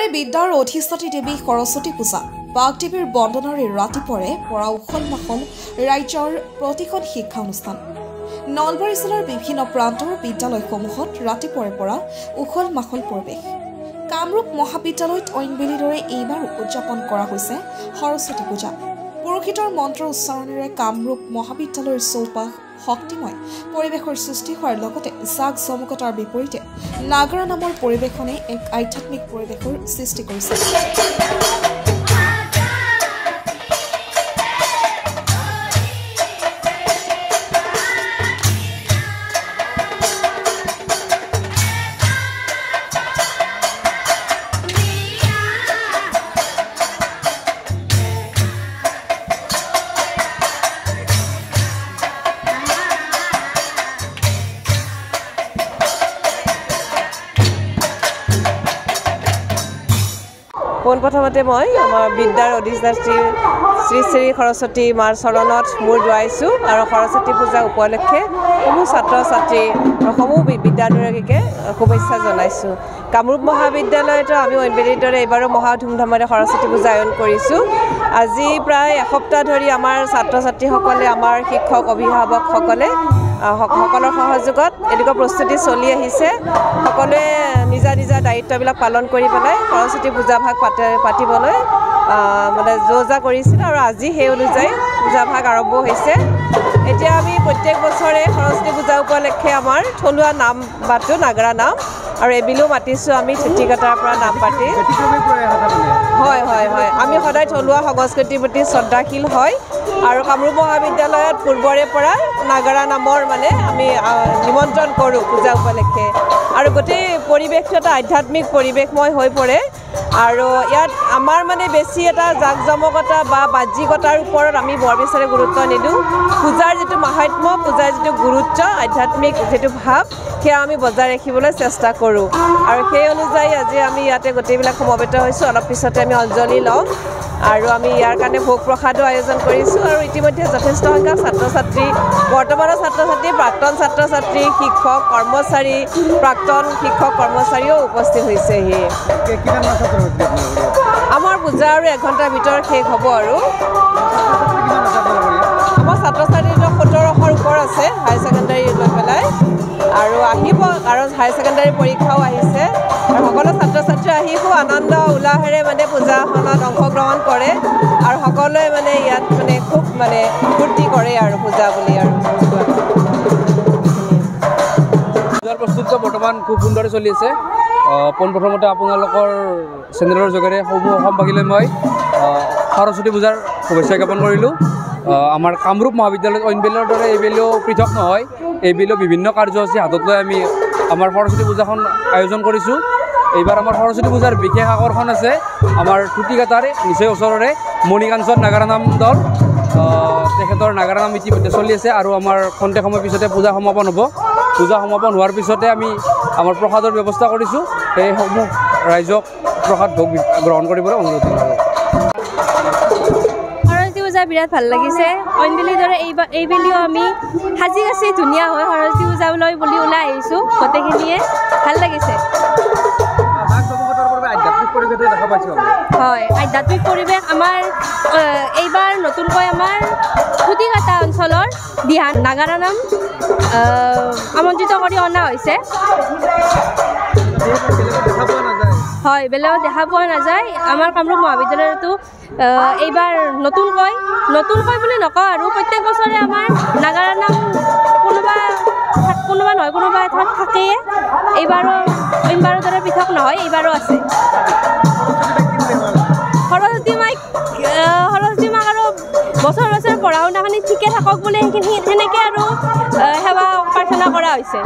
নলবাৰী বিদ্যাৰ অধিষ্ঠাত্ৰী দেৱী সৰস্বতী পূজা বাগদেৱীৰ বন্দনাৰে ৰাতিপুৱাৰে পৰা উখল মাখল ৰাজ্যৰ প্ৰতিখন শিক্ষা অনুষ্ঠান নলবাৰী জিলাৰ বিভিন্ন প্ৰান্তৰ বিদ্যালয়সমূহত ৰাতিপুৱাৰে পৰা উখল মাখল পৰিৱেশ কামৰূপ মহাবিদ্যালয়ত অইনবেলিৰ দৰে এইবাৰ উদযাপন কৰা হৈছে সৰস্বতী পূজা পুৰোহিতৰ মন্ত্ৰ উচ্চাৰণেৰে কামৰূপ মহাবিদ্যালয়ৰ চৌপাশ শক্তিময় পৰিৱেশৰ সৃষ্টি হোৱাৰ লগতে জাক জমকতাৰ বিপৰীতে নাগৰা নামৰ পৰিৱেশনে এক আধ্যাত্মিক পৰিৱেশৰ সৃষ্টি কৰিছে পোনপ্ৰথমতে মই আমাৰ বিদ্যাৰ অধিষ্ঠাত্ৰী শ্ৰী শ্ৰী সৰস্বতী মাৰ চৰণত মূৰ দুৱাইছোঁ আৰু সৰস্বতী পূজা উপলক্ষে সমূহ ছাত্ৰ ছাত্ৰী আৰু সমূহ বিদ্যাৰ্থীকে শুভেচ্ছা জনাইছোঁ কামৰূপ মহাবিদ্যালয়তো আমি অইনবেলিৰ দৰে এইবাৰো মহা ধুমধামেৰে সৰস্বতী পূজা আয়োজন কৰিছোঁ আজি প্ৰায় এসপ্তাহ ধৰি আমাৰ ছাত্ৰ ছাত্ৰীসকলে আমাৰ শিক্ষক অভিভাৱকসকলে সকলৰ সহযোগত এনেকুৱা প্ৰস্তুতি চলি আহিছে সকলোৱে নিজা নিজা দায়িত্ববিলাক পালন কৰি পেলাই সৰস্বতী পূজাভাগ পাতিবলৈ মানে যোজা কৰিছিল আৰু আজি সেই অনুযায়ী পূজাভাগ আৰম্ভ হৈছে এতিয়া আমি প্ৰত্যেক বছৰে সৰস্বতী পূজা উপলক্ষে আমাৰ থলুৱা নাম পাতোঁ নাগৰা নাম আৰু এবিলো মাতিছোঁ আমি চিঠিকটাৰ পৰা নাম পাতি হয় হয় হয় আমি সদায় থলুৱা সংস্কৃতিৰ প্ৰতি শ্ৰদ্ধাশীল হয় আৰু কামৰূপ মহাবিদ্যালয়ত পূৰ্বৰে পৰা নাগৰা নামৰ মানে আমি নিমন্ত্ৰণ কৰোঁ পূজা উপলক্ষে আৰু গোটেই পৰিৱেশটো এটা আধ্যাত্মিক পৰিৱেশময় হৈ পৰে আৰু ইয়াত আমাৰ মানে বেছি এটা জাক জমকতা বা বাহ্যিকতাৰ ওপৰত আমি বৰ বেছি গুৰুত্ব নিদিওঁ পূজাৰ যিটো মাহাত্ম্য পূজাৰ যিটো গুৰুত্ব আধ্যাত্মিক যিটো ভাৱ সেয়া আমি বজাই ৰাখিবলৈ চেষ্টা কৰোঁ আৰু সেই অনুযায়ী আজি আমি ইয়াতে গোটেইবিলাক সমবেত হৈছোঁ অলপ পিছতে আমি অঞ্জলি লওঁ আৰু আমি ইয়াৰ কাৰণে ভোগ প্ৰসাদো আয়োজন কৰিছোঁ আৰু ইতিমধ্যে যথেষ্ট সংখ্যক ছাত্ৰ ছাত্ৰী বৰ্তমানৰ ছাত্ৰ ছাত্ৰী প্ৰাক্তন ছাত্ৰ ছাত্ৰী শিক্ষক কৰ্মচাৰী প্ৰাক্তন শিক্ষক কৰ্মচাৰীও উপস্থিত হৈছেহি আমাৰ পূজা আৰু 1 ঘণ্টাৰ ভিতৰত শেষ হ'ব আৰু আমাৰ ছাত্ৰ ছাত্ৰীটো 1700ৰ ওপৰ আছে হায়াৰ ছেকেণ্ডাৰী লৈ পেলাই আৰু আহিব কাৰণ হায়াৰ ছেকেণ্ডাৰী পৰীক্ষাও আহিছে আৰু সকলো ছাত্ৰ ছাত্ৰী আহি খুব আনন্দ উল্লাহেৰে মানে পূজাখনত অংশগ্ৰহণ কৰে আৰু সকলোৱে মানে ইয়াত মানে খুব মানে ফূৰ্তি কৰে আৰু পূজা বুলি আৰু পূজাৰ প্ৰস্তুতি বৰ্তমান খুব সুন্দৰে চলি আছে পোনপ্ৰথমতে আপোনালোকৰ চেনেলৰ যোগেৰে সমূহ অসমবাসীলৈ মই সৰস্বতী পূজাৰ শুভেচ্ছা জ্ঞাপন কৰিলোঁ আমাৰ কামৰূপ মহাবিদ্যালয়ত অইনবেলিৰ দৰে এইবেলিও পৃথক নহয় এইবেলিও বিভিন্ন কাৰ্যসূচী হাতত লৈ আমি আমাৰ সৰস্বতী পূজাখন আয়োজন কৰিছোঁ এইবাৰ আমাৰ সৰস্বতী পূজাৰ বিশেষ আকৰ্ষণ আছে আমাৰ টুটিকাটাৰ নিচেই ওচৰৰে মণিকাঞ্চন নাগাৰা নাম দল তেখেতৰ নাগাৰা নাম ইতিমধ্যে চলি আছে আৰু আমাৰ খন্তেক সময় পিছতে পূজা সমাপন হ'ব পূজা সমাপন হোৱাৰ পিছতে আমি আমাৰ প্ৰসাদৰ ব্যৱস্থা কৰিছোঁ সেইসমূহ ৰাইজক প্ৰসাদ ভোগ গ্ৰহণ কৰিবলৈ অনুৰোধ জনালোঁ বিৰাট ভাল লাগিছে অইনবেলিৰ দৰে এইবেলিও আমি সাজি কাচি ধুনীয়া হয় সৰস্বতী পূজালৈ বুলি ওলাই আহিছোঁ গোটেইখিনিয়ে ভাল লাগিছে হয় আধ্যাত্মিক পৰিৱেশ আমাৰ এইবাৰ নতুনকৈ আমাৰ খুটিকাটা অঞ্চলৰ দিহান নাগাৰা নাম আমন্ত্ৰিত কৰি অনা হৈছে হয় বেলেগত দেখা পোৱা নাযায় আমাৰ কামৰূপ মহাবিদ্যালয়তো এইবাৰ নতুনকৈ বুলি নকওঁ আৰু প্ৰত্যেক বছৰে আমাৰ নাগাৰা নাম কোনোবা নহয় কোনোবা এঠাইত থাকেই এইবাৰৰ দৰে পৃথক নহয় এইবাৰো আছে সৰস্বতী মাক আৰু বছৰ বছৰ পঢ়া শুনাখিনি ঠিকে থাকক বুলি সেনেকৈ আৰু সেৱা প্ৰাৰ্থনা কৰা হৈছে